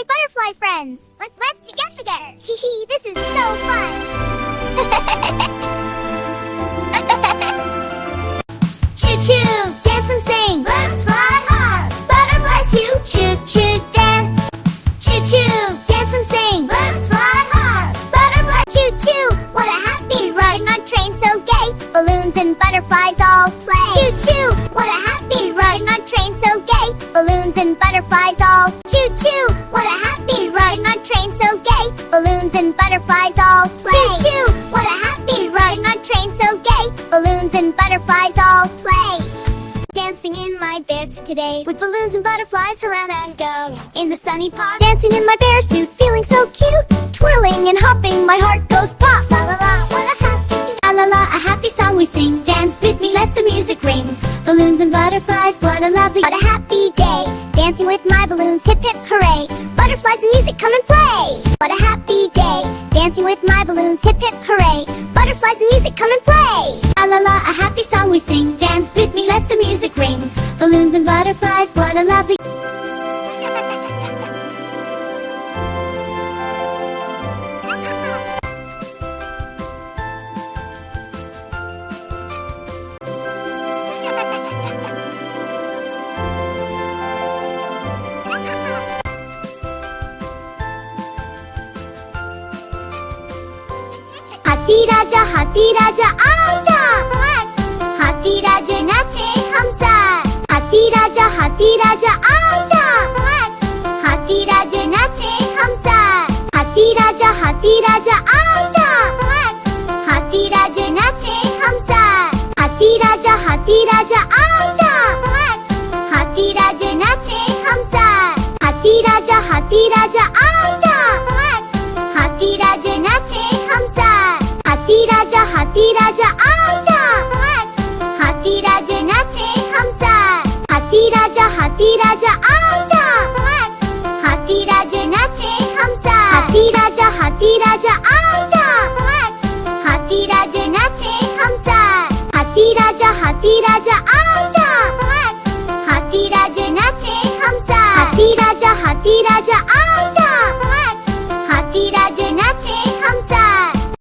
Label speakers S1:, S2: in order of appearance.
S1: my butterfly friends. Let's together. Hee this is so fun. Choo choo, dance and sing. Let's fly high. Butterflies choo choo choo dance. Choo choo, dance and sing. Let's fly high. Butterflies choo choo. What a happy ride on train so gay. Balloons and butterflies all play. Choo choo. What a happy ride on train so gay. Balloons and butterflies all choo choo. What a happy ride on train so gay. Balloons and butterflies all play. Choo choo. What a happy ride on train so gay. Balloons and butterflies all play. Dancing in my bear suit today, with balloons and butterflies around and go. In the sunny pot, dancing in my bear suit, feeling so cute. Twirling and hopping, my heart goes pop. La la la, what a happy, la la la, a happy song we sing. Dance with me, let the music ring. Balloons and butterflies, what a lovely, what a happy day. Dancing with my balloons, hip hip hooray. Butterflies and music, come and play. What a happy day. Dancing with my balloons, hip hip hooray. Butterflies and music, come and play. La la la, a happy song we sing. Dance with me, let the music ring. Balloons and butterflies, what a lovely. हाथी राजा आजा। हाथी राजा नाचे हम साथ। हाथी राजा आजा। हाथी राजा नाचे हम साथ। हाथी राजा आजा। हाथी राजा नाचे हम साथ। हाथी राजा आजा। हाथी राजा नाचे हम साथ। हाथी राजा आजा। हाथी राजा नाचे हम साथ। हाथी राजा आजा। हाथी राजा नाचे हम साथ। हाथी राजा आजा। हाथी राजा नाचे हम साथ। हाथी राजा आजा। हाथी राजा नाचे हम साथ। हाथी राजा आजा। हाथी राजा नाचे हम साथ। हाथी राजा आजा।